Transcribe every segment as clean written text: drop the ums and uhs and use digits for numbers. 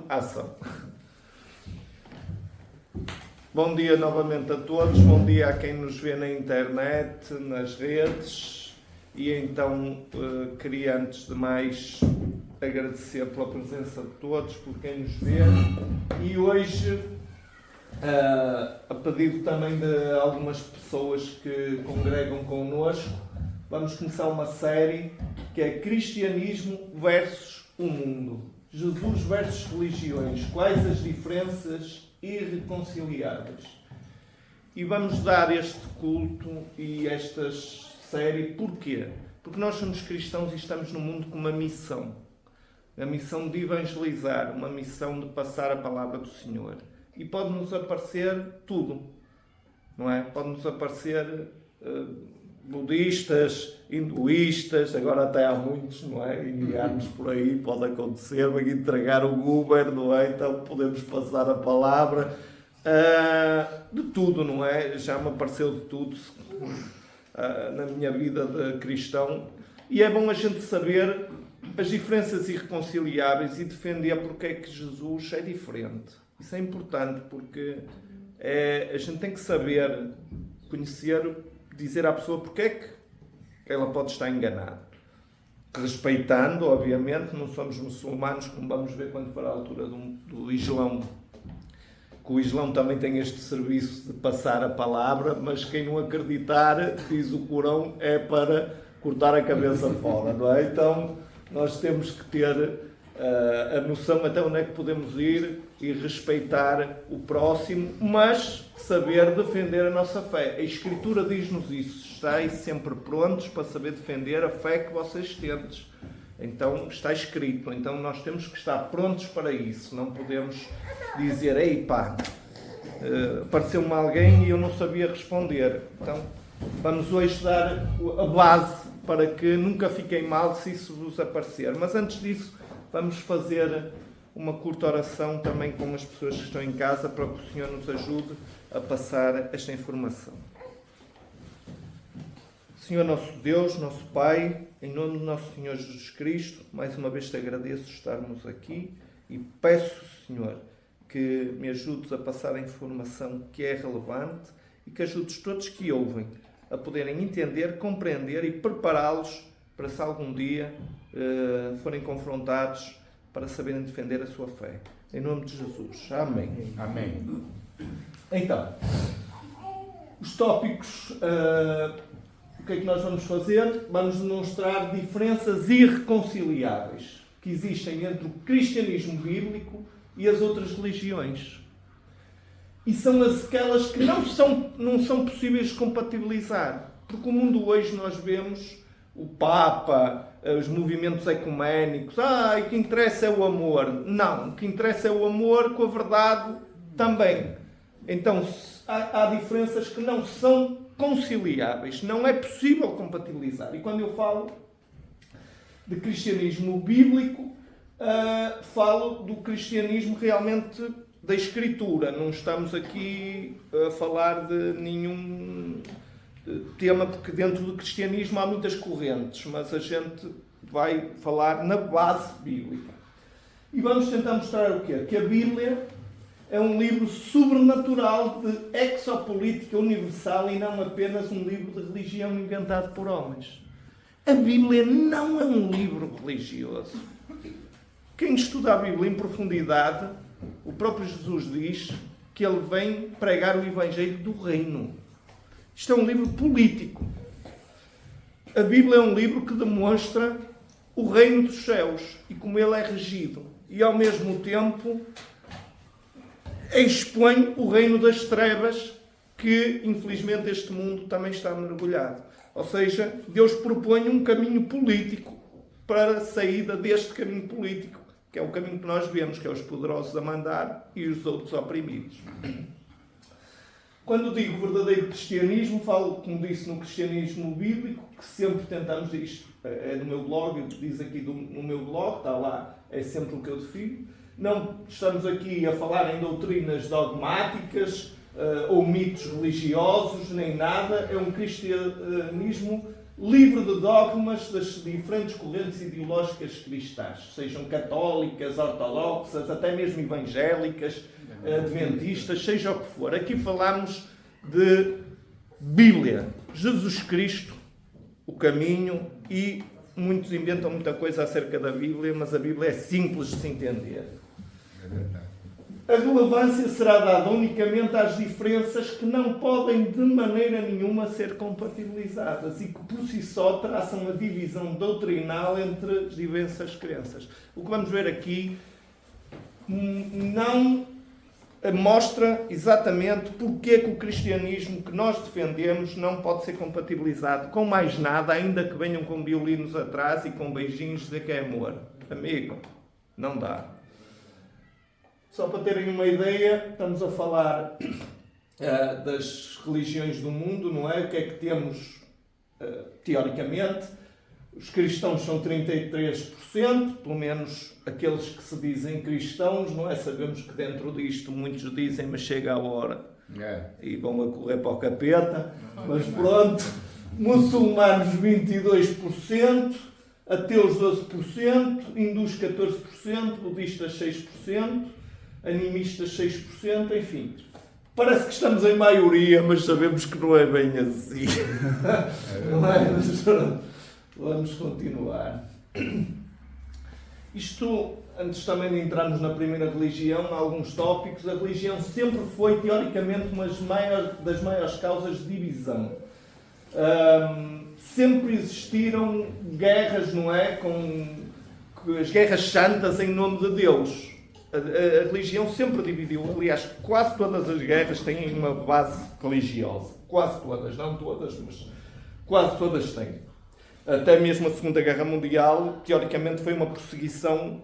ação. Bom dia novamente a todos, bom dia a quem nos vê na internet, nas redes, e então queria antes de mais agradecer pela presença de todos, por quem nos vê, e hoje, a pedido também de algumas pessoas que congregam connosco, vamos começar uma série que é Cristianismo versus o mundo. Jesus versus religiões, quais as diferenças irreconciliáveis? E vamos dar este culto e esta série, porquê? Porque nós somos cristãos e estamos no mundo com uma missão. A missão de evangelizar, uma missão de passar a palavra do Senhor. E pode-nos aparecer tudo, não é? Pode-nos aparecer budistas, hinduístas, agora até há muitos, não é? Indianos por aí, pode acontecer, vão entregar o Uber, não é? Então podemos passar a palavra de tudo, não é? Já me apareceu de tudo na minha vida de cristão, e é bom a gente saber as diferenças irreconciliáveis e defender porque é que Jesus é diferente. Isso é importante, porque a gente tem que saber, conhecer, dizer à pessoa porque é que ela pode estar enganada. Respeitando, obviamente, não somos muçulmanos, como vamos ver quando for a altura do Islão. Que o Islão também tem este serviço de passar a palavra, mas quem não acreditar, diz o Corão, é para cortar a cabeça fora, não é? Então, nós temos que ter a noção até onde é que podemos ir e respeitar o próximo, mas saber defender a nossa fé. A Escritura diz-nos isso. Estais sempre prontos para saber defender a fé que vocês tendes. Então, está escrito. Então, nós temos que estar prontos para isso. Não podemos dizer, ei pá, apareceu-me alguém e eu não sabia responder. Então, vamos hoje dar a base para que nunca fiquem mal se isso vos aparecer. Mas antes disso, vamos fazer uma curta oração também com as pessoas que estão em casa para que o Senhor nos ajude a passar esta informação. Senhor nosso Deus, nosso Pai, em nome do nosso Senhor Jesus Cristo, mais uma vez te agradeço estarmos aqui e peço, Senhor, que me ajudes a passar a informação que é relevante e que ajudes todos que ouvem a poderem entender, compreender e prepará-los para se algum dia forem confrontados para saberem defender a sua fé. Em nome de Jesus. Amém. Amém. Então, os tópicos, o que é que nós vamos fazer? Vamos demonstrar diferenças irreconciliáveis que existem entre o cristianismo bíblico e as outras religiões. E são aquelas que não são possíveis de compatibilizar. Porque o mundo hoje nós vemos o Papa, os movimentos ecuménicos, o que interessa é o amor. Não, o que interessa é o amor com a verdade também. Então, há diferenças que não são conciliáveis, não é possível compatibilizar. E quando eu falo de cristianismo bíblico, falo do cristianismo realmente da Escritura. Não estamos aqui a falar de nenhum tema, porque dentro do cristianismo há muitas correntes, mas a gente vai falar na base bíblica. E vamos tentar mostrar o quê? Que a Bíblia é um livro sobrenatural de exopolítica universal e não apenas um livro de religião inventado por homens. A Bíblia não é um livro religioso. Quem estuda a Bíblia em profundidade, o próprio Jesus diz que ele vem pregar o Evangelho do Reino. Isto é um livro político. A Bíblia é um livro que demonstra o reino dos céus e como ele é regido. E ao mesmo tempo expõe o reino das trevas que, infelizmente, este mundo também está mergulhado. Ou seja, Deus propõe um caminho político para a saída deste caminho político, que é o caminho que nós vemos, que é os poderosos a mandar e os outros oprimidos. Quando digo verdadeiro cristianismo, falo, como disse, no cristianismo bíblico, que sempre tentamos, isto é no meu blog, diz aqui no meu blog, está lá, é sempre o que eu defino. Não estamos aqui a falar em doutrinas dogmáticas ou mitos religiosos, nem nada. É um cristianismo livre de dogmas das diferentes correntes ideológicas cristãs, sejam católicas, ortodoxas, até mesmo evangélicas, adventistas, seja o que for. Aqui falamos de Bíblia, Jesus Cristo, o caminho, e muitos inventam muita coisa acerca da Bíblia, mas a Bíblia é simples de se entender. É verdade. A relevância será dada unicamente às diferenças que não podem de maneira nenhuma ser compatibilizadas e que por si só traçam a divisão doutrinal entre as diversas crenças. O que vamos ver aqui não mostra exatamente porque é que o cristianismo que nós defendemos não pode ser compatibilizado com mais nada, ainda que venham com violinos atrás e com beijinhos dizer que é amor. Amigo, não dá. Só para terem uma ideia, estamos a falar das religiões do mundo, não é? O que é que temos teoricamente? Os cristãos são 33%, pelo menos aqueles que se dizem cristãos, não é? Sabemos que dentro disto muitos dizem, mas chega a hora e vão a correr para o capeta. Mas pronto, muçulmanos 22%, ateus 12%, hindus 14%, budistas 6%, animistas 6%, enfim. Parece que estamos em maioria, mas sabemos que não é bem assim. Não é? Mas, vamos continuar. Isto, antes também de entrarmos na primeira religião, alguns tópicos, a religião sempre foi, teoricamente, uma das maiores causas de divisão. Sempre existiram guerras, não é? Com as guerras santas em nome de Deus. A religião sempre dividiu. Aliás, quase todas as guerras têm uma base religiosa. Quase todas, não todas, mas quase todas têm. Até mesmo a Segunda Guerra Mundial, teoricamente, foi uma perseguição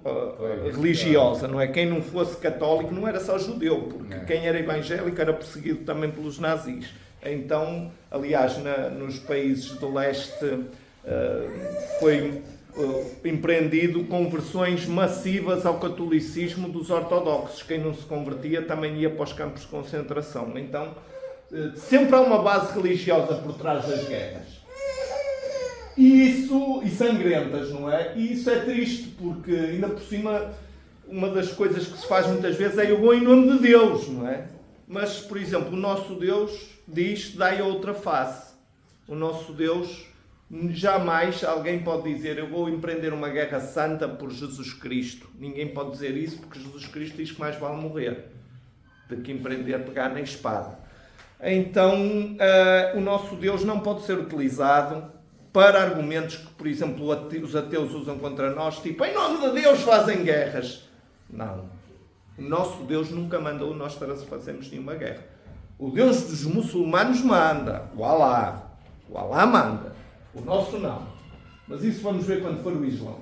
religiosa, não é? Quem não fosse católico não era só judeu, porque quem era evangélico era perseguido também pelos nazis. Então, aliás, nos países do leste foi empreendido conversões massivas ao catolicismo dos ortodoxos. Quem não se convertia também ia para os campos de concentração. Então, sempre há uma base religiosa por trás das guerras. E sangrentas, não é? E isso é triste, porque ainda por cima, uma das coisas que se faz muitas vezes é eu vou em nome de Deus, não é? Mas, por exemplo, o nosso Deus diz, dai outra face. O nosso Deus, jamais alguém pode dizer, eu vou empreender uma guerra santa por Jesus Cristo. Ninguém pode dizer isso, porque Jesus Cristo diz que mais vale morrer do que empreender, pegar na espada. Então, o nosso Deus não pode ser utilizado para argumentos que, por exemplo, os ateus usam contra nós, tipo, em nome de Deus fazem guerras. Não. O nosso Deus nunca mandou nós fazermos nenhuma guerra. O Deus dos muçulmanos manda. O Alá. O Alá manda. O nosso não. Mas isso vamos ver quando for o Islão.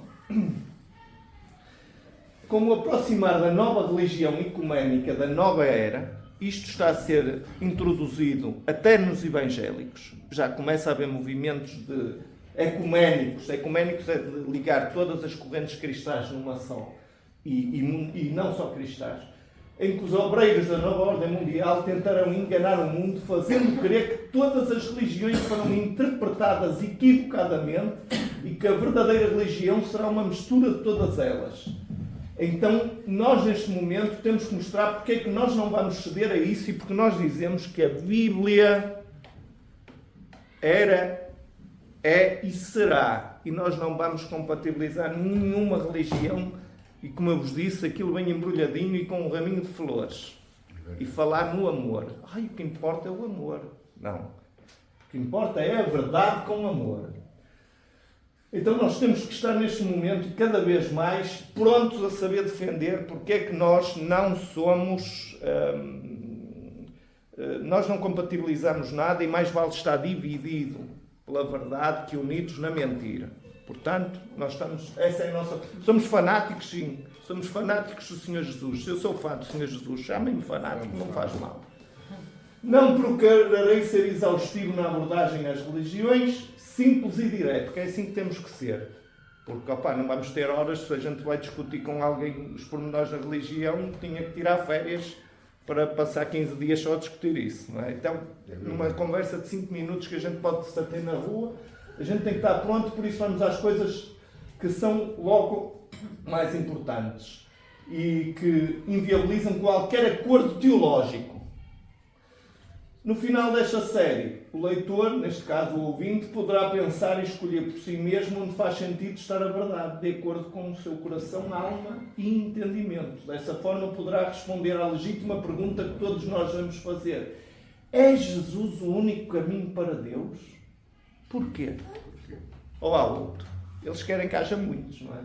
Com o aproximar da nova religião ecuménica da nova era, isto está a ser introduzido até nos evangélicos. Já começa a haver movimentos de ecuménicos. Ecuménicos é de ligar todas as correntes cristãs numa só. E não só cristãs. Em que os obreiros da nova ordem mundial tentarão enganar o mundo, fazendo crer que todas as religiões foram interpretadas equivocadamente e que a verdadeira religião será uma mistura de todas elas. Então, nós neste momento temos que mostrar porque é que nós não vamos ceder a isso e porque nós dizemos que a Bíblia era, é e será. E nós não vamos compatibilizar nenhuma religião e, como eu vos disse, aquilo vem embrulhadinho e com um raminho de flores. E falar no amor. Ai, o que importa é o amor. Não. O que importa é a verdade com amor. Então nós temos que estar neste momento cada vez mais prontos a saber defender porque é que nós não somos, nós não compatibilizamos nada e mais vale estar dividido pela verdade que unidos na mentira. Portanto, nós estamos, essa é a nossa... Somos fanáticos, sim. Somos fanáticos do Senhor Jesus. Se eu sou fã do Senhor Jesus, chamem-me fanático, não faz mal. Não procurarei ser exaustivo na abordagem às religiões, simples e direto, que é assim que temos que ser. Porque, não vamos ter horas, se a gente vai discutir com alguém os pormenores da religião, tinha que tirar férias para passar 15 dias só a discutir isso, não é? Então, numa conversa de 5 minutos que a gente pode se ater na rua, A gente tem que estar pronto, por isso vamos às coisas que são logo mais importantes e que inviabilizam qualquer acordo teológico. No final desta série, o leitor, neste caso o ouvinte, poderá pensar e escolher por si mesmo onde faz sentido estar a verdade, de acordo com o seu coração, alma e entendimento. Dessa forma poderá responder à legítima pergunta que todos nós vamos fazer. É Jesus o único caminho para Deus? Porquê? Ou há outro? Eles querem que haja muitos, não é?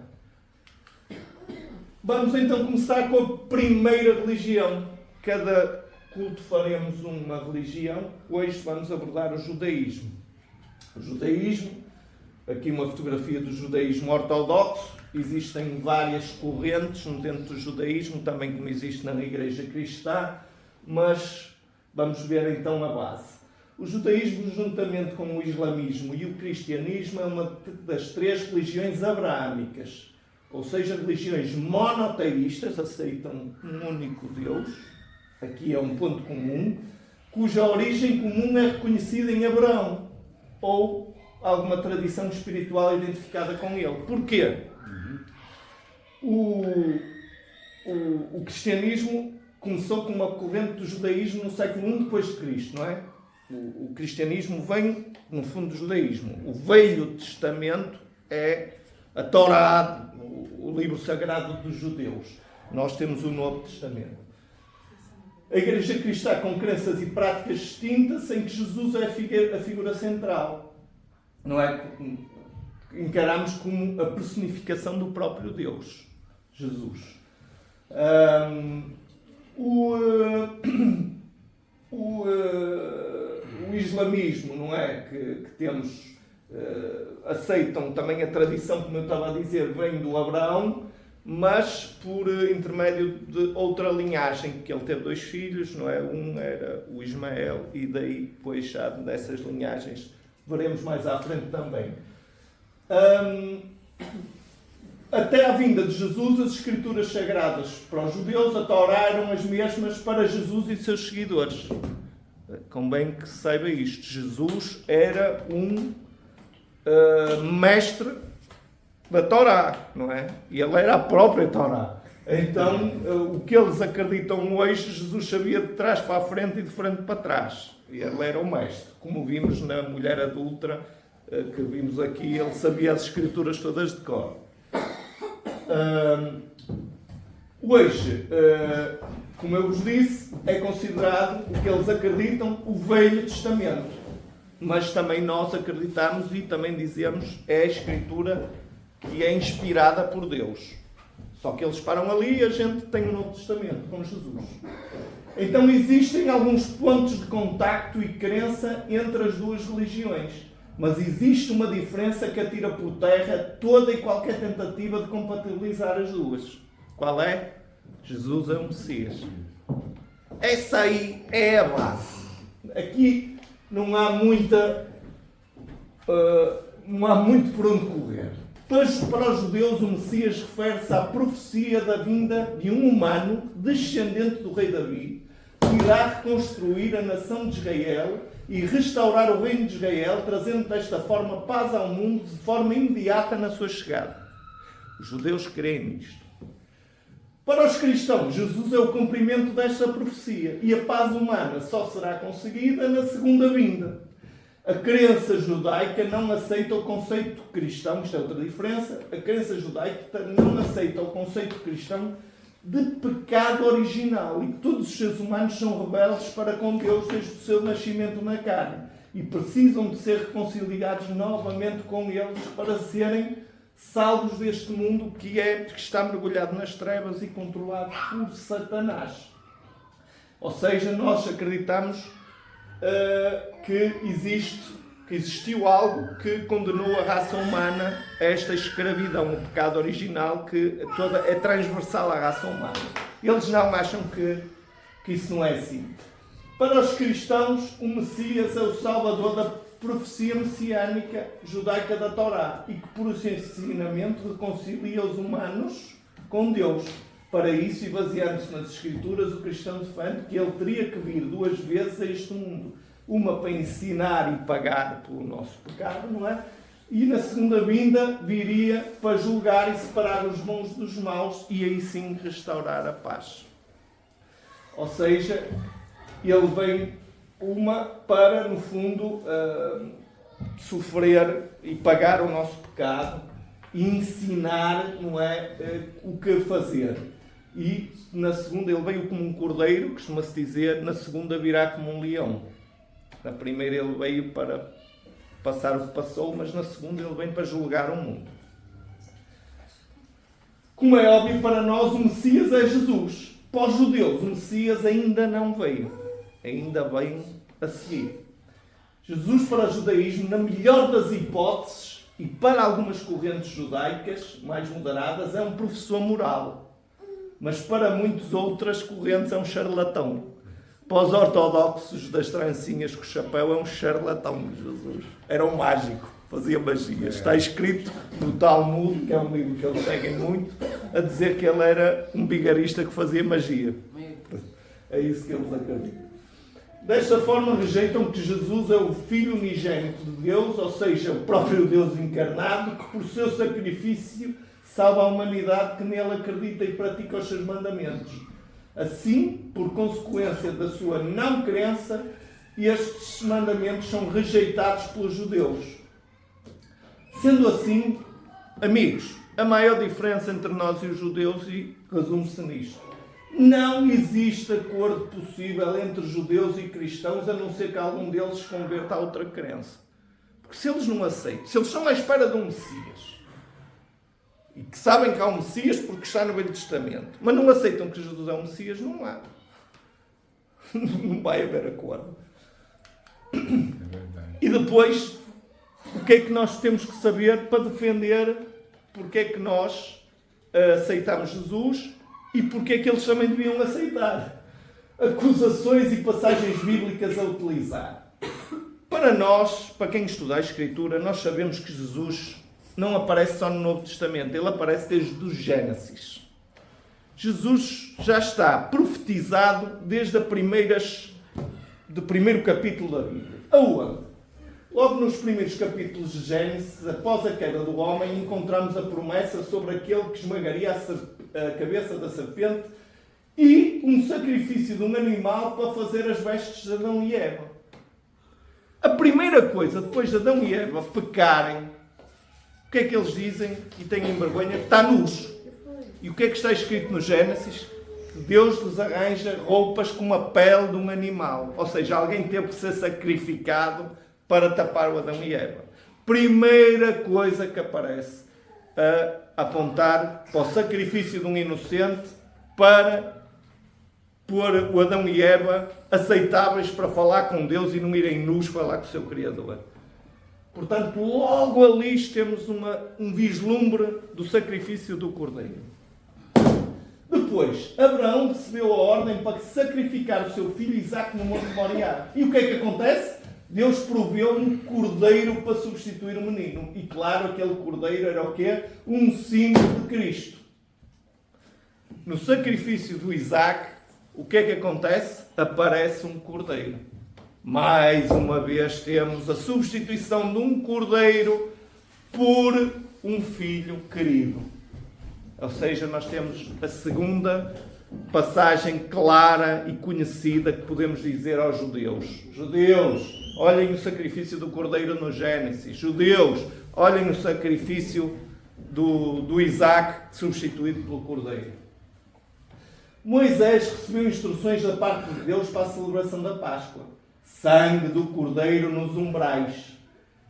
Vamos então começar com a primeira religião. Cada culto faremos uma religião. Hoje vamos abordar o judaísmo. O judaísmo, aqui uma fotografia do judaísmo ortodoxo. Existem várias correntes dentro do judaísmo, também como existe na igreja cristã, mas vamos ver então a base. O judaísmo, juntamente com o islamismo e o cristianismo, é uma das 3 religiões abraâmicas, ou seja, religiões monoteístas, aceitam um único Deus. Aqui é um ponto comum, cuja origem comum é reconhecida em Abraão, ou alguma tradição espiritual identificada com ele. Porquê? O cristianismo começou com uma corrente do judaísmo no século I depois de Cristo, não é? O cristianismo vem, no fundo, do judaísmo. O Velho Testamento é a Torá, o livro sagrado dos judeus. Nós temos o Novo Testamento. A Igreja Cristã com crenças e práticas distintas, em que Jesus é a figura central. Não é? Encaramos como a personificação do próprio Deus, Jesus. O islamismo, não é? Que temos, aceitam também a tradição, como eu estava a dizer, vem do Abraão, mas por intermédio de outra linhagem, que ele teve 2 filhos, não é? Um era o Ismael, e daí, depois, já dessas linhagens, veremos mais à frente também. Até à vinda de Jesus, as Escrituras Sagradas para os judeus, a Torá, eram as mesmas para Jesus e seus seguidores. Convém que se saiba isto. Jesus era um mestre da Torá, não é? E ele era a própria Torá. Então, o que eles acreditam hoje, Jesus sabia de trás para a frente e de frente para trás. E ele era o mestre. Como vimos na mulher adúltera, que vimos aqui, ele sabia as Escrituras todas de cor. Hoje, como eu vos disse, é considerado o que eles acreditam o Velho Testamento. Mas também nós acreditamos e também dizemos é a Escritura que é inspirada por Deus. Só que eles param ali e a gente tem o Novo Testamento com Jesus. Então existem alguns pontos de contacto e crença entre as duas religiões. Mas existe uma diferença que atira por terra toda e qualquer tentativa de compatibilizar as duas. Qual é? Jesus é o Messias. Essa aí é a base. Aqui não há muito por onde correr. Pois para os judeus o Messias refere-se à profecia da vinda de um humano descendente do rei Davi, que irá reconstruir a nação de Israel e restaurar o reino de Israel, trazendo desta forma paz ao mundo de forma imediata na sua chegada. Os judeus creem nisto. Para os cristãos, Jesus é o cumprimento desta profecia e a paz humana só será conseguida na segunda vinda. A crença judaica não aceita o conceito cristão, isto é outra diferença, a crença judaica não aceita o conceito cristão de pecado original e que todos os seres humanos são rebeldes para com Deus desde o seu nascimento na carne e precisam de ser reconciliados novamente com eles para serem salvos deste mundo que está mergulhado nas trevas e controlado por Satanás. Ou seja, nós acreditamos que existiu algo que condenou a raça humana a esta escravidão, o pecado original que é transversal à raça humana. Eles não acham que isso não é assim. Para os cristãos, o Messias é o Salvador da profecia messiânica judaica da Torá e que por esse ensinamento reconcilia os humanos com Deus. Para isso, e baseando-se nas Escrituras, o cristão defende que ele teria que vir 2 vezes a este mundo. Uma para ensinar e pagar pelo nosso pecado, não é? e na segunda vinda viria para julgar e separar os bons dos maus e aí sim restaurar a paz. Ou seja, ele vem para, no fundo, sofrer e pagar o nosso pecado e ensinar, não é, o que fazer. E na segunda ele veio como um cordeiro, costuma-se dizer, na segunda virá como um leão. Na primeira ele veio para passar o que passou, mas na segunda ele vem para julgar o mundo. Como é óbvio para nós, o Messias é Jesus. Para os judeus, o Messias ainda não veio. Ainda vem a seguir. Jesus para o judaísmo, na melhor das hipóteses, e para algumas correntes judaicas mais moderadas, é um professor moral. Mas para muitas outras correntes é um charlatão. Para os ortodoxos das trancinhas com o chapéu é um charlatão, Jesus. Era um mágico, fazia magia. Está escrito no Talmud, que é um livro que eles seguem muito, a dizer que ele era um vigarista que fazia magia. É isso que eles acreditam. Desta forma rejeitam que Jesus é o Filho unigênito de Deus, ou seja, o próprio Deus encarnado, que por seu sacrifício salva a humanidade que nele acredita e pratica os seus mandamentos. Assim, por consequência da sua não crença, estes mandamentos são rejeitados pelos judeus. Sendo assim, amigos, a maior diferença entre nós e os judeus resume-se nisto. Não existe acordo possível entre judeus e cristãos, a não ser que algum deles se converta a outra crença. Porque se eles não aceitam, se eles estão à espera de um Messias, e que sabem que há um Messias porque está no Velho Testamento, mas não aceitam que Jesus é um Messias, não há. Não vai haver acordo. E depois, o que é que nós temos que saber para defender porque é que nós aceitamos Jesus e porque é que eles também deviam aceitar? Acusações e passagens bíblicas a utilizar. Para nós, para quem estuda a Escritura, nós sabemos que Jesus não aparece só no Novo Testamento, ele aparece desde o Gênesis. Jesus já está profetizado desde do primeiro capítulo da Bíblia. Aonde? Logo nos primeiros capítulos de Gênesis, após a queda do homem, encontramos a promessa sobre aquele que esmagaria a cabeça da serpente e um sacrifício de um animal para fazer as vestes de Adão e Eva. A primeira coisa, depois de Adão e Eva pecarem, o que é que eles dizem e têm vergonha? Está nus. E o que é que está escrito no Gênesis? Deus lhes arranja roupas com a pele de um animal. Ou seja, alguém teve que ser sacrificado para tapar o Adão e Eva. Primeira coisa que aparece a apontar para o sacrifício de um inocente para pôr o Adão e Eva aceitáveis para falar com Deus e não irem nus falar com o seu Criador. Portanto, logo ali temos um vislumbre do sacrifício do Cordeiro. Depois, Abraão recebeu a ordem para sacrificar o seu filho Isaque no Monte Moriá. E o que é que acontece? Deus proveu um cordeiro para substituir o menino. E claro, aquele cordeiro era o quê? Um símbolo de Cristo. No sacrifício do Isaque, o que é que acontece? Aparece um cordeiro. Mais uma vez temos a substituição de um cordeiro por um filho querido. Ou seja, nós temos a segunda passagem clara e conhecida que podemos dizer aos judeus. Judeus, olhem o sacrifício do cordeiro no Gênesis. Judeus, olhem o sacrifício do Isaque substituído pelo cordeiro. Moisés recebeu instruções da parte de Deus para a celebração da Páscoa. Sangue do cordeiro nos umbrais.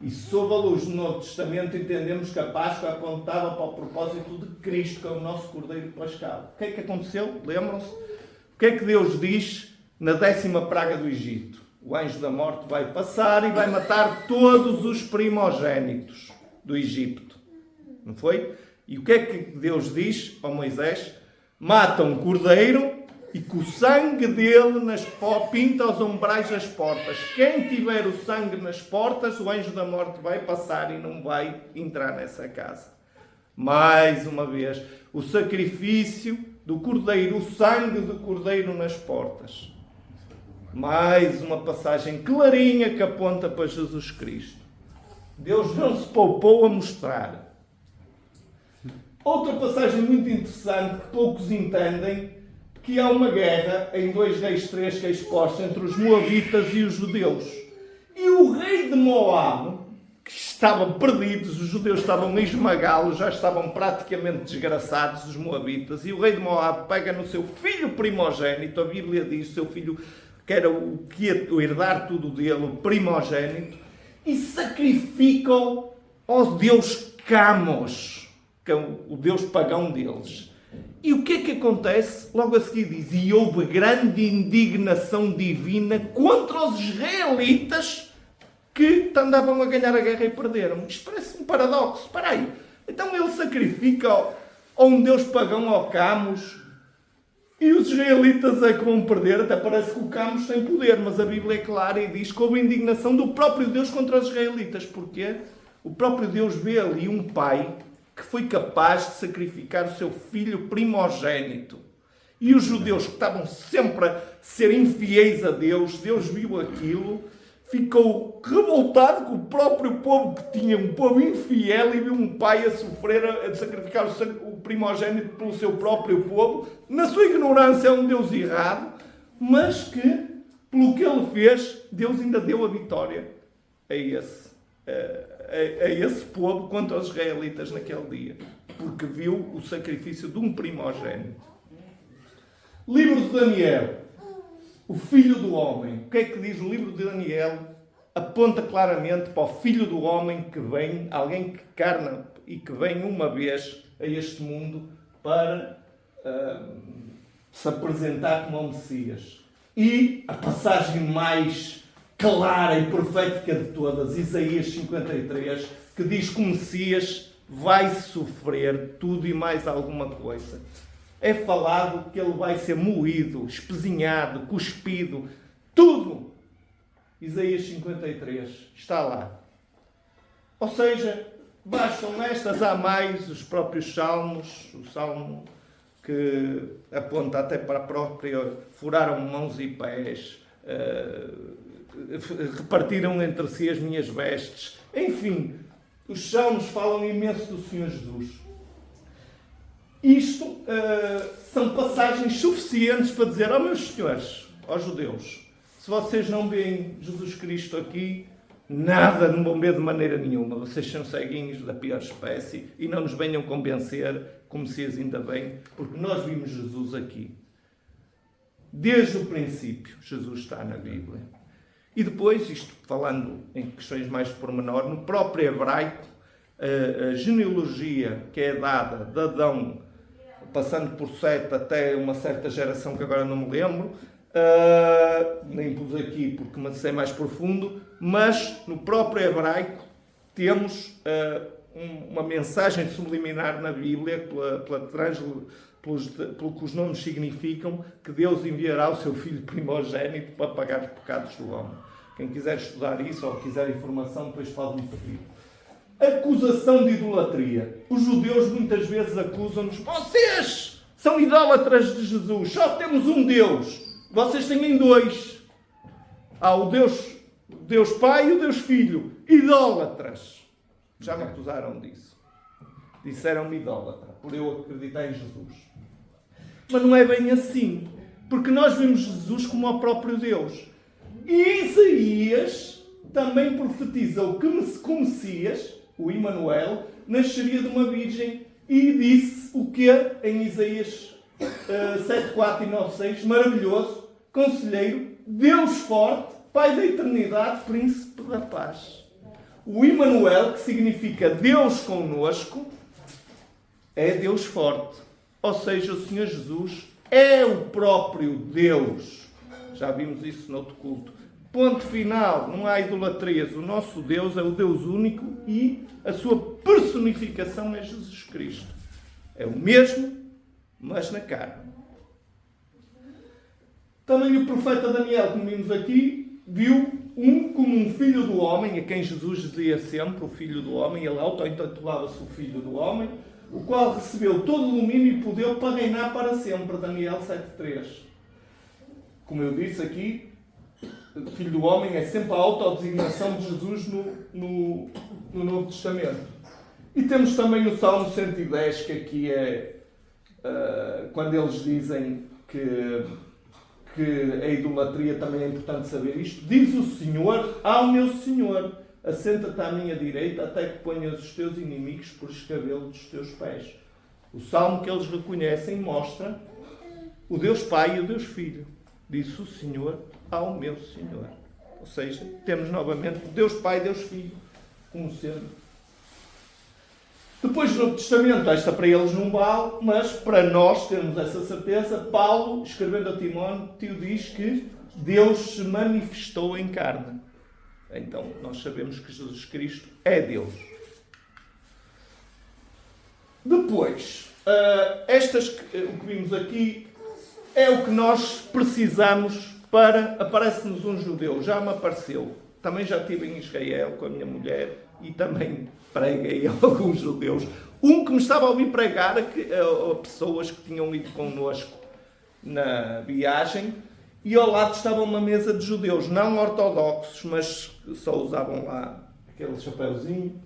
E sob a luz do Novo Testamento entendemos que a Páscoa apontava para o propósito de Cristo, que é o nosso cordeiro pascal. O que é que aconteceu? Lembram-se? O que é que Deus diz na 10ª praga do Egito? O anjo da morte vai passar e vai matar todos os primogénitos do Egito. Não foi? E o que é que Deus diz a Moisés? Mata um cordeiro e com o sangue dele pinta os umbrais das portas. Quem tiver o sangue nas portas, o anjo da morte vai passar e não vai entrar nessa casa. Mais uma vez, o sacrifício do cordeiro, o sangue do cordeiro nas portas. Mais uma passagem clarinha que aponta para Jesus Cristo. Deus não se poupou a mostrar. Outra passagem muito interessante que poucos entendem, que há uma guerra em 2 Reis 3 que é exposta entre os moabitas e os judeus. E o rei de Moab, que estavam perdidos, os judeus estavam a esmagá-los, já estavam praticamente desgraçados, os moabitas, e o rei de Moab pega no seu filho primogênito, a Bíblia diz, seu filho que era o que ia herdar tudo dele, o primogênito, e sacrifica-o ao deus Camos, que é o deus pagão deles. E o que acontece? Logo a seguir diz, e houve grande indignação divina contra os israelitas que andavam a ganhar a guerra e perderam. Isto parece um paradoxo. Espera aí. Então ele sacrifica a um deus pagão, ao Camos, e os israelitas é que vão perder. Até parece que o Camos tem poder, mas a Bíblia é clara e diz que houve indignação do próprio Deus contra os israelitas. Porquê? O próprio Deus vê ali um pai que foi capaz de sacrificar o seu filho primogênito. E os judeus que estavam sempre a ser infiéis a Deus, Deus viu aquilo, ficou revoltado com o próprio povo que tinha, um povo infiel, e viu um pai a sofrer, a sacrificar o primogênito pelo seu próprio povo, na sua ignorância é um Deus errado, mas que, pelo que ele fez, Deus ainda deu a vitória a esse povo contra os israelitas naquele dia, porque viu o sacrifício de um primogênito. Livro de Daniel, o Filho do Homem. O que é que diz o livro de Daniel? Aponta claramente para o Filho do Homem que vem, alguém que encarna e que vem uma vez a este mundo para se apresentar como o Messias. E a passagem mais clara e profética de todas, Isaías 53, que diz que o Messias vai sofrer tudo e mais alguma coisa. É falado que ele vai ser moído, espezinhado, cuspido, tudo. Isaías 53 está lá. Ou seja, bastam nestas, há mais os próprios salmos, o salmo que aponta até para a própria, furaram mãos e pés, repartiram entre si as minhas vestes. Enfim, os salmos falam imenso do Senhor Jesus. Isto são passagens suficientes para dizer, meus senhores, aos judeus, se vocês não veem Jesus Cristo aqui, nada não vão ver de maneira nenhuma. Vocês são ceguinhos da pior espécie e não nos venham convencer, como se ainda bem, porque nós vimos Jesus aqui. Desde o princípio, Jesus está na Bíblia. E depois, isto falando em questões mais de pormenor, no próprio hebraico, a genealogia que é dada de Adão, passando por Sete até uma certa geração que agora não me lembro, nem pus aqui porque me sei mais profundo, mas no próprio hebraico temos uma mensagem subliminar na Bíblia, pelo que os nomes significam, que Deus enviará o seu Filho primogênito para pagar os pecados do homem. Quem quiser estudar isso ou quiser informação, depois pode-me pedir. Acusação de idolatria. Os judeus muitas vezes acusam-nos, vocês são idólatras de Jesus, só temos um Deus. Vocês têm dois. Há o Deus Pai e o Deus Filho. Idólatras. Já me acusaram disso. Disseram-me idólatra, por eu acreditar em Jesus. Mas não é bem assim. Porque nós vemos Jesus como o próprio Deus. E Isaías também profetizou que o Messias, o Emanuel, nasceria de uma virgem. E disse o que em Isaías 7:4 e 9:6, maravilhoso, conselheiro, Deus forte, Pai da eternidade, príncipe da paz. O Emanuel, que significa Deus conosco, é Deus forte. Ou seja, o Senhor Jesus é o próprio Deus. Já vimos isso no outro culto. Ponto final, não há idolatrias. O nosso Deus é o Deus único e a sua personificação é Jesus Cristo. É o mesmo, mas na carne. Também o profeta Daniel, como vimos aqui, viu como um filho do homem, a quem Jesus dizia sempre, o filho do homem, ele auto-intitulava-se o filho do homem, o qual recebeu todo o domínio e poder para reinar para sempre. Daniel 7:3. Como eu disse aqui, Filho do Homem, é sempre a autodesignação de Jesus no Novo Testamento. E temos também o Salmo 110, que aqui é quando eles dizem que a idolatria também é importante saber isto. Diz o Senhor ao meu Senhor: assenta-te à minha direita até que ponhas os teus inimigos por escabelo dos teus pés. O salmo que eles reconhecem mostra o Deus Pai e o Deus Filho. Disse o Senhor ao meu Senhor. Ou seja, temos novamente Deus Pai e Deus Filho como sendo. Depois no Novo Testamento, esta para eles não vale, mas para nós termos essa certeza, Paulo, escrevendo a Timóteo, diz que Deus se manifestou em carne. Então, nós sabemos que Jesus Cristo é Deus. Depois, o que vimos aqui é o que nós precisamos para... Aparece-nos um judeu, já me apareceu. Também já estive em Israel com a minha mulher e também preguei a alguns judeus. Um que me estava a ouvir pregar a pessoas que tinham ido connosco na viagem, e ao lado estava uma mesa de judeus, não ortodoxos, mas só usavam lá aquele chapéuzinho,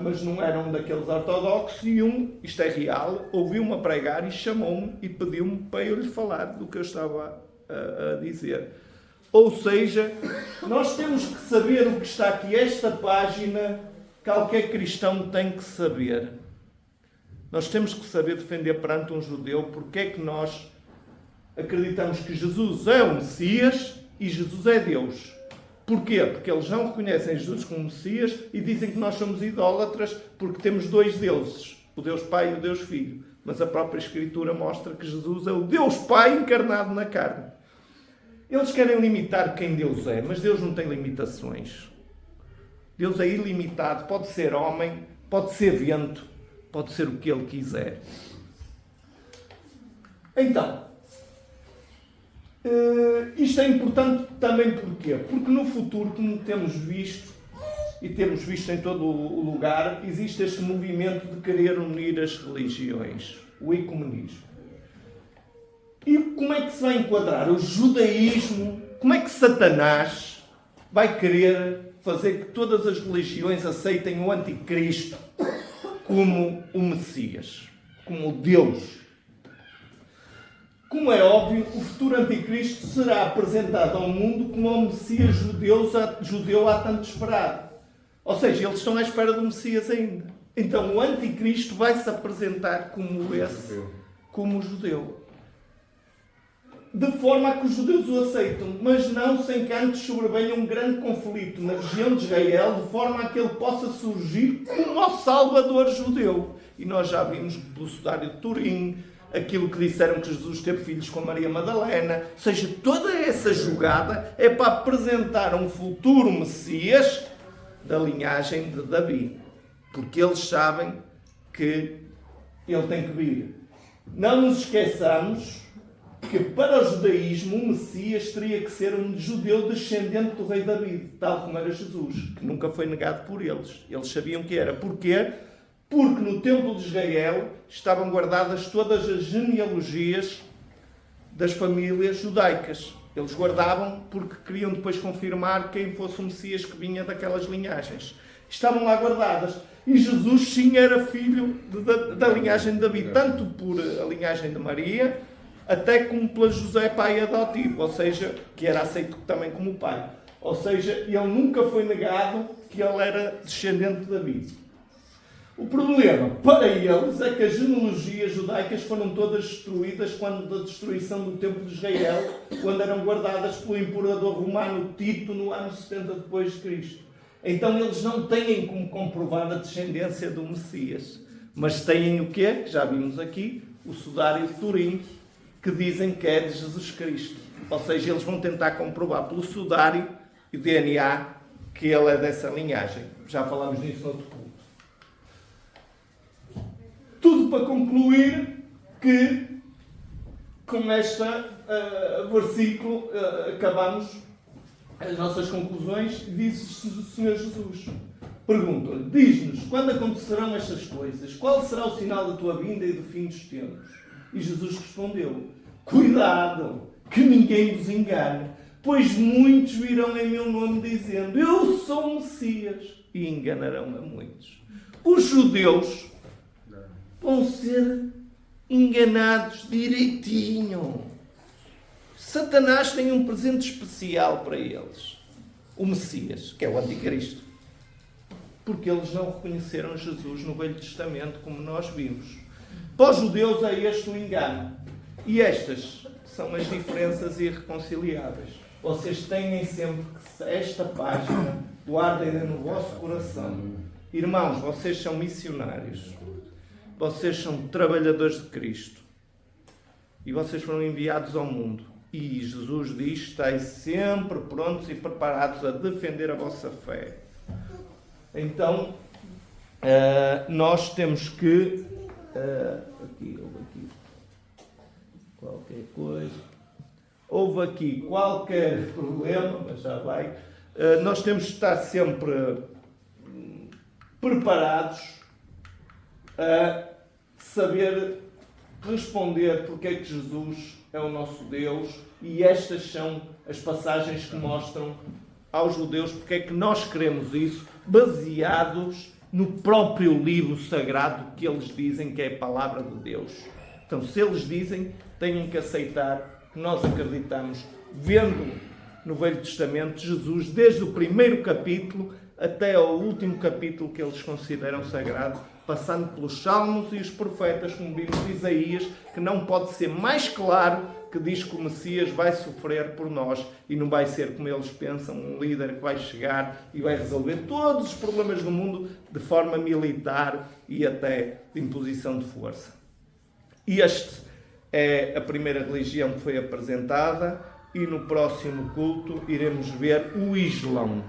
mas não eram daqueles ortodoxos, e isto é real, ouviu-me a pregar e chamou-me e pediu-me para eu lhe falar do que eu estava a dizer. Ou seja, nós temos que saber o que está aqui. Esta página, qualquer cristão tem que saber. Nós temos que saber defender perante um judeu porque é que nós acreditamos que Jesus é o Messias e Jesus é Deus. Porquê? Porque eles não reconhecem Jesus como Messias e dizem que nós somos idólatras porque temos dois deuses, o Deus Pai e o Deus Filho. Mas a própria Escritura mostra que Jesus é o Deus Pai encarnado na carne. Eles querem limitar quem Deus é, mas Deus não tem limitações. Deus é ilimitado, pode ser homem, pode ser vento, pode ser o que Ele quiser. Então, isto é importante também porquê? Porque no futuro, como temos visto, e temos visto em todo o lugar, existe este movimento de querer unir as religiões, o ecumenismo. E como é que se vai enquadrar o judaísmo? Como é que Satanás vai querer fazer que todas as religiões aceitem o anticristo como o Messias, como o Deus? Como é óbvio, o futuro anticristo será apresentado ao mundo como o Messias judeu há tanto esperado. Ou seja, eles estão à espera do Messias ainda. Então o anticristo vai se apresentar como esse, como o judeu. De forma a que os judeus o aceitam, mas não sem que antes sobrevenha um grande conflito na região de Israel, de forma a que ele possa surgir como o Salvador judeu. E nós já vimos pelo Sudário de Turim, aquilo que disseram que Jesus teve filhos com Maria Madalena. Ou seja, toda essa jogada é para apresentar um futuro Messias da linhagem de Davi. Porque eles sabem que ele tem que vir. Não nos esqueçamos que para o judaísmo o Messias teria que ser um judeu descendente do rei David, tal como era Jesus, que nunca foi negado por eles. Eles sabiam que era. Porquê? Porque no templo de Israel estavam guardadas todas as genealogias das famílias judaicas. Eles guardavam porque queriam depois confirmar quem fosse o Messias que vinha daquelas linhagens. Estavam lá guardadas. E Jesus sim era filho da linhagem de Davi, tanto por a linhagem de Maria, até como pela José, pai adotivo, ou seja, que era aceito também como pai. Ou seja, ele nunca foi negado que ele era descendente de Davi. O problema para eles é que as genealogias judaicas foram todas destruídas quando da destruição do templo de Israel, quando eram guardadas pelo imperador romano Tito no ano 70 depois de Cristo. Então eles não têm como comprovar a descendência do Messias, mas têm o quê? Já vimos aqui, o Sudário de Turim, que dizem que é de Jesus Cristo. Ou seja, eles vão tentar comprovar pelo sudário e DNA que ele é dessa linhagem. Já falámos nisso no outro ponto. Tudo para concluir que com este versículo acabamos as nossas conclusões. Diz o Senhor Jesus. Perguntam-lhe, diz-nos, quando acontecerão estas coisas? Qual será o sinal da tua vinda e do fim dos tempos? E Jesus respondeu, cuidado, que ninguém vos engane, Pois muitos virão em meu nome dizendo, eu sou o Messias, e enganarão a muitos. Os judeus vão ser enganados direitinho. Satanás tem um presente especial para eles. O Messias, que é o Anticristo. Porque eles não reconheceram Jesus no Velho Testamento, como nós vimos. Para os judeus é este o engano. E estas são as diferenças irreconciliáveis. Vocês tenham sempre que esta página guardem no vosso coração. Irmãos, vocês são missionários. Vocês são trabalhadores de Cristo. E vocês foram enviados ao mundo. E Jesus diz, estáis sempre prontos e preparados a defender a vossa fé. Então, nós temos que... qualquer coisa. Houve aqui qualquer problema, mas já vai. Nós temos de estar sempre preparados a saber responder porque é que Jesus é o nosso Deus, e estas são as passagens que mostram aos judeus porque é que nós queremos isso, baseados no próprio livro sagrado que eles dizem que é a palavra de Deus. Então, se eles dizem, têm que aceitar que nós acreditamos, vendo no Velho Testamento Jesus, desde o primeiro capítulo até ao último capítulo que eles consideram sagrado, passando pelos Salmos e os profetas, como vimos de Isaías, que não pode ser mais claro, que diz que o Messias vai sofrer por nós e não vai ser, como eles pensam, um líder que vai chegar e vai resolver todos os problemas do mundo de forma militar e até de imposição de força. E esta é a primeira religião que foi apresentada, e no próximo culto iremos ver o Islão,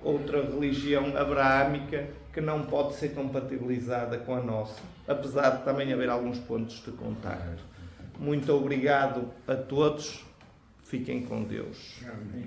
outra religião abraâmica que não pode ser compatibilizada com a nossa, apesar de também haver alguns pontos de contacto. Muito obrigado a todos. Fiquem com Deus. Amém.